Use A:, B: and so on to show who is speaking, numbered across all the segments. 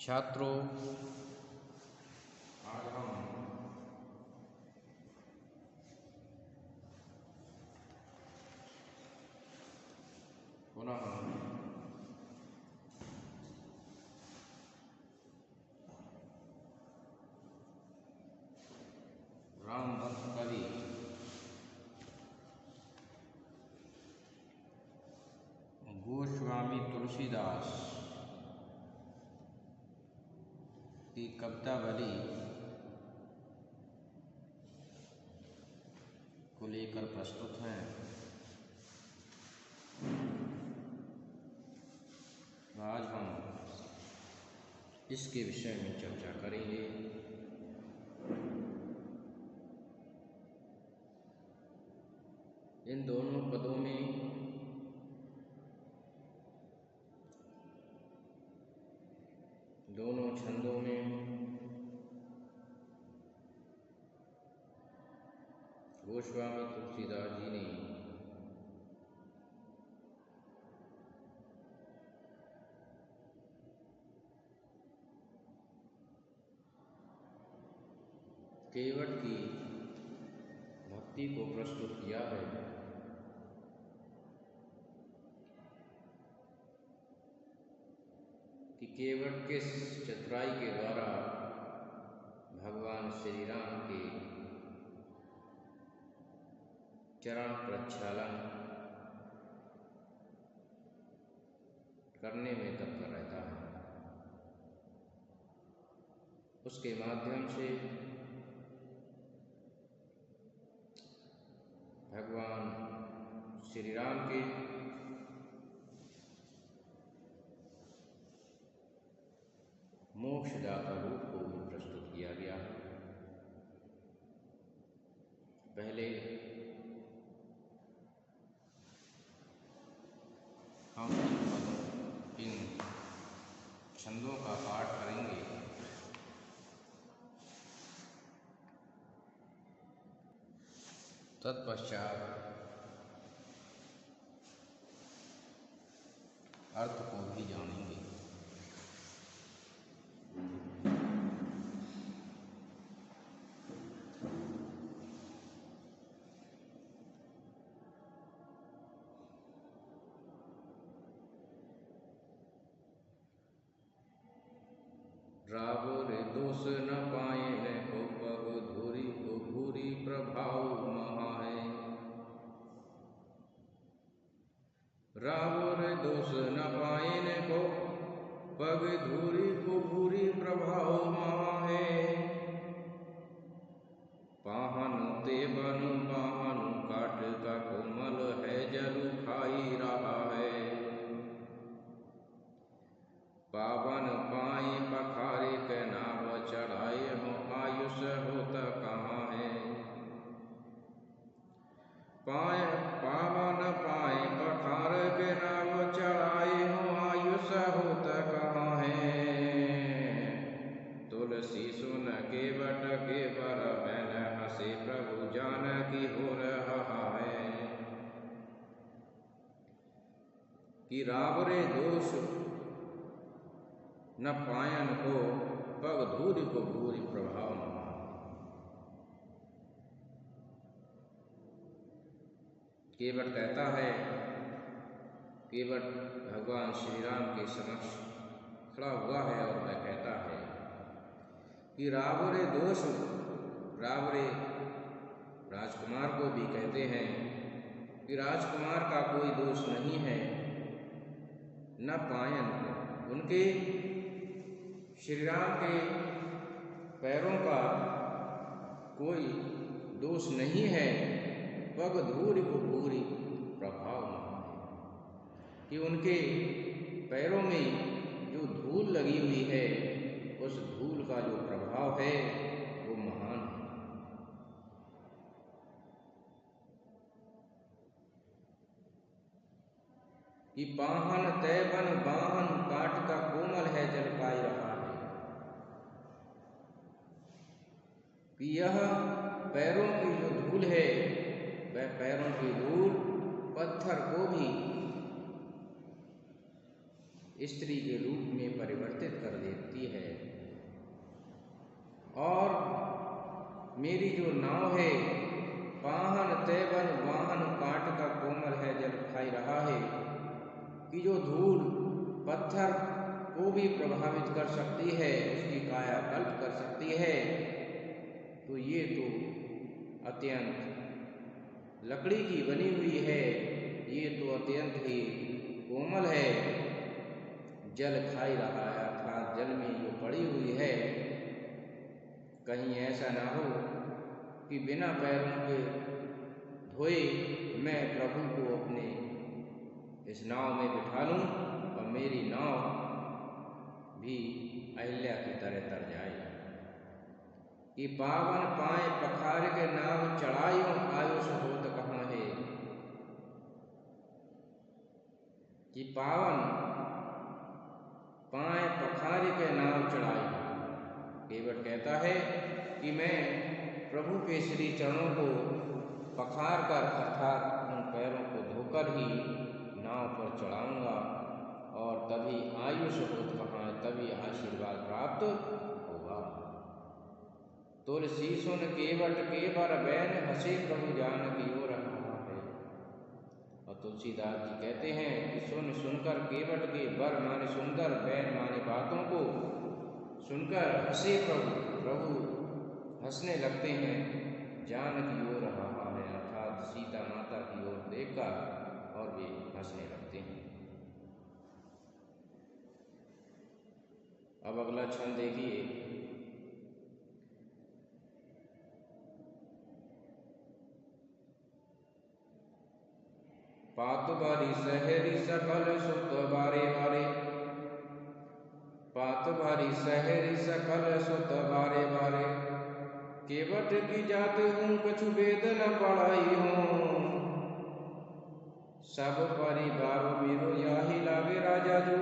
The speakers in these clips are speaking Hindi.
A: छात्रों, आज हम पुनः रामभक्त कवि गोस्वामी तुलसीदास की कवितावली को लेकर प्रस्तुत हैं। आज हम इसके विषय में चर्चा करेंगे। इन दोनों पदों में दोनों छंदों में गोस्वामी तुलसीदास जी ने केवट की भक्ति को प्रस्तुत किया है। कि केवट किस चतुराई के द्वारा भगवान श्री राम के चरण प्रक्षालन करने में तत्पर रहता है। उसके माध्यम से भगवान श्री राम के मोक्षदाता रूप को भी प्रस्तुत किया गया है। पहले हम इन छंदों का पाठ करेंगे। तत्पश्चात अर्थ को भी जानेंगे। रावो रे दोष न पाए न को पग धूरी को भूरी प्रभाव महा है। रावो रे दोष न पाए न को पग धूरी को भूरी प्रभाव महा है। पाहनु ते बनु पाहनु काट का कोमल है जलु खाई रहा है। पावन पाए पखारे के नाव चढ़ाए हो आयुष होता कहाँ है। पाए पावन पाए पखार के नाव चढ़ाए हो आयुष होता कहाँ है। तुलसी सुन के बट के बर बैन हंसे प्रभु जान की हो रहा है। कि रावरे दोष न पायन को पग धूरी को भूरी प्रभाव न। केवट कहता है, केवट भगवान श्री राम के समक्ष खड़ा हुआ है और वह कहता है कि रावरे दोष, रावरे राजकुमार को भी कहते हैं कि राजकुमार का कोई दोष नहीं है। न पायन को, उनके श्री राम के पैरों का कोई दोष नहीं है। पग धूरी को भूरी प्रभाव है कि उनके पैरों में जो धूल लगी हुई है उस धूल का जो प्रभाव है वो महान है। कि पाहन तैबन बाहन काट का कोमल है जल पाई रहा है। कि यह पैरों की जो धूल है वह पैरों की धूल पत्थर को भी स्त्री के रूप में परिवर्तित कर देती है। और मेरी जो नाव है, पाहन तैबन वाहन काट का कोमल है, जल खाई रहा है, कि जो धूल पत्थर को भी प्रभावित कर सकती है, उसकी काया कल्प कर सकती है। तो ये तो अत्यंत लकड़ी की बनी हुई है, ये तो अत्यंत ही कोमल है, जल खाई रहा है, अर्थात जल में जो पड़ी हुई है। कहीं ऐसा ना हो कि बिना पैरों के धोए मैं प्रभु को अपने इस नाव में बिठा लूं और मेरी नाव भी अहिल्या की तरह तर जाए। कि पावन पाए पखार के नाव चढ़ायो, आयुष होत कहाँ है। कि पावन पाए पखार के नाव चढ़ाई। केवट कहता है कि मैं प्रभु के श्री चरणों को पखार कर अर्थात उन पैरों को धोकर ही नाव पर चढ़ाऊंगा और तभी आयुष होत कहाँ है, तभी आशीर्वाद प्राप्त होगा। तुलसी सुन केवट के बर बैन, हंसे प्रभु जानकी ओर रहा है। और तुलसीदास जी कहते हैं कि सुनकर केवट के बर माने सुंदर, बैन माने बातों को सुनकर हंसे प्रभु हंसने लगते हैं, जानकी ओर रहा है, अर्थात सीता माता की ओर देखकर और वे हंसने लगते हैं। अब अगला छंद देखिए। पात बारी सहरी सकल सुत बारे बारे, पात बारी सहरी सकल सुत बारे बारे, केवट की जात हूँ कछु वेद न पढ़ाई हूँ, सब परिवार मेरो याही लागे राजा जो,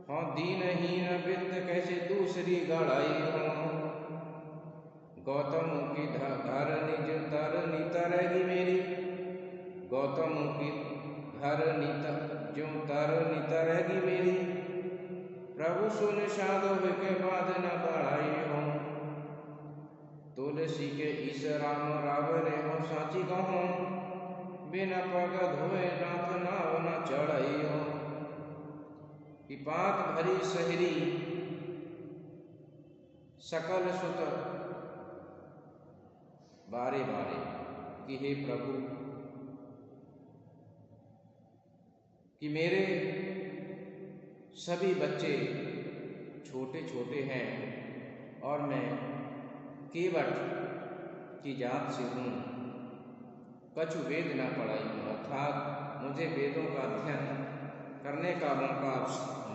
A: हाँ दीनहीन वित्त कैसे दूसरी गढ़ाई हूँ, गौतम की घर निज तरनी तरेगी मेरी, गौतम की घर जो तरनी तरेगी मेरी, प्रभु सुन साधु के बाद न बढ़ाई हूँ, तुलसी के ईश राम रावरे हो साची कहूँ, बिना पग धोए नाथ नाव न चढ़ाई हो। कि पात भरी सहरी सकल सुत बारे बारे, कि हे प्रभु कि मेरे सभी बच्चे छोटे छोटे हैं और मैं केवट की जात से हूँ, कछु वेद न पढ़ाई हूँ, अर्थात मुझे वेदों का अध्ययन करने का मौका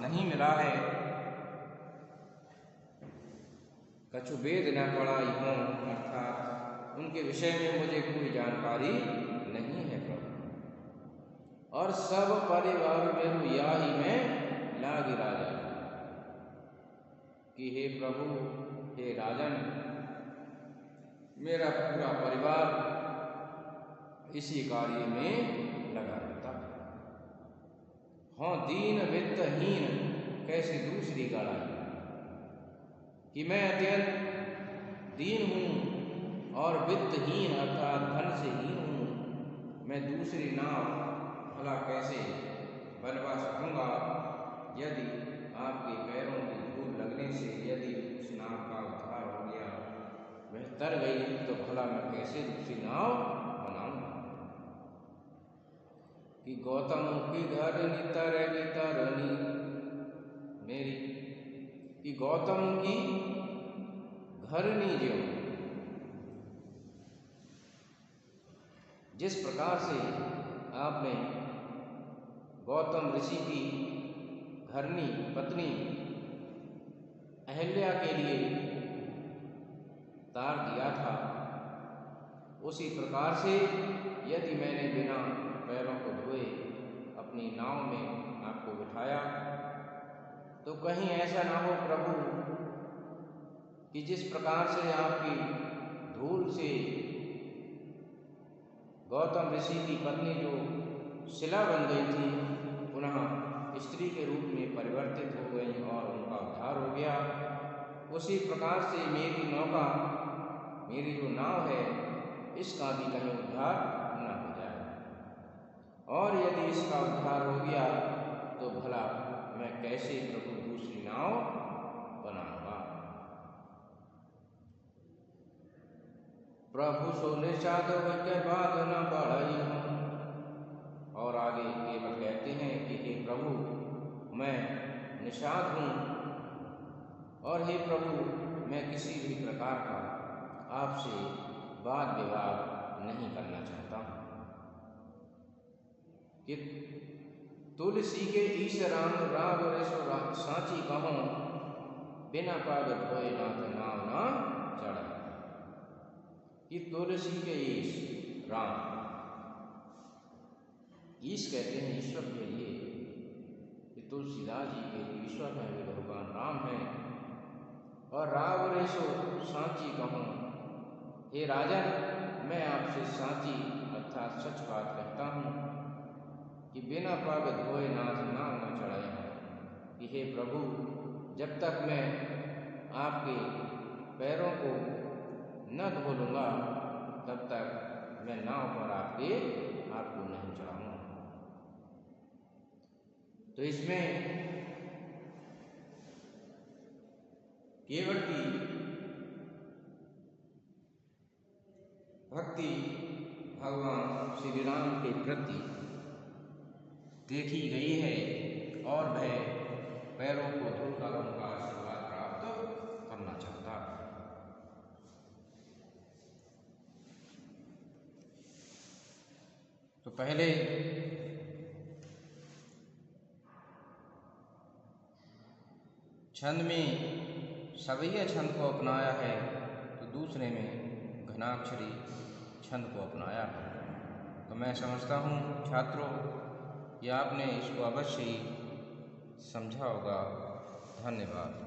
A: नहीं मिला है, कछु वेद न पढ़ाई हूँ, अर्थात उनके विषय में मुझे कोई जानकारी नहीं है प्रभु, और सब परिवार में याही में लागी राजा। कि हे प्रभु हे राजन, मेरा पूरा परिवार इसी कार्य में लगा रहता है। हाँ दीन वित्तहीन कैसे दूसरी गढ़ाई, कि मैं अत्यंत दीन हूँ और वित्तहीन अर्थात धन से हीन हूँ, मैं दूसरी नाव भला कैसे बनवा सकूँगा, यदि आपके पैरों की धूल लगने से यदि उस नाव का उद्धार हो गया, वह तर गई, तो भला मैं कैसे दूसरी नाव बनाऊंगा। कि गौतम की घरनी तरनी तरनी मेरी, कि गौतम की घरनी जो जिस प्रकार से आपने गौतम ऋषि की घरनी पत्नी अहिल्या के लिए तार दिया था, उसी प्रकार से यदि मैंने बिना पैरों को धोए अपनी नाव में आपको बिठाया, तो कहीं ऐसा ना हो प्रभु कि जिस प्रकार से आपकी धूल से गौतम ऋषि की पत्नी जो शिला बन गई थी, पुनः स्त्री के रूप में परिवर्तित हो गई और उनका उद्धार हो गया, उसी प्रकार से मेरी नौका, मेरी जो नाव है, इसका भी कहीं उद्धार न हो जाए। और यदि इसका उद्धार हो गया तो भला मैं कैसे प्रभु दूसरी नाव बनाऊंगा। प्रभु सो निषाद के बाद न बढ़ई हूँ। और आगे केवल कहते हैं कि हे प्रभु, मैं निषाद हूँ और हे प्रभु, मैं किसी भी प्रकार का आपसे वाद विवाद नहीं करना चाहता हूँ। कि तुलसी के ईश राम राग रेसो सांची कहूँ, बिना पाग धोए नाथ नाव ना चढ़ा। कि तुलसी के ईश राम, ईश कहते हैं ईश्वर के लिए, कि तुलसीदास जी के जो ईश्वर हैं वे भगवान राम हैं। और राग रेसो सांची कहूँ, हे राजन, मैं आपसे सांची अर्थात सच बात कहता हूँ कि बिना पाग धोए नाथ नाव न चढ़ाए हैं। कि हे प्रभु, जब तक मैं आपके पैरों को न धो लूँगा तब तक मैं नाव पर आपको नहीं चढ़ाऊँगा। तो इसमें केवट की भक्ति भगवान श्री राम के प्रति देखी गई है और वह पैरों को धोकर उनका आशीर्वाद प्राप्त करना चाहता है। तो पहले छंद में सवैया छंद को अपनाया है, तो दूसरे में घनाक्षरी छंद को अपनाया है। तो मैं समझता हूँ छात्रों कि आपने इसको अवश्य ही समझा होगा। धन्यवाद।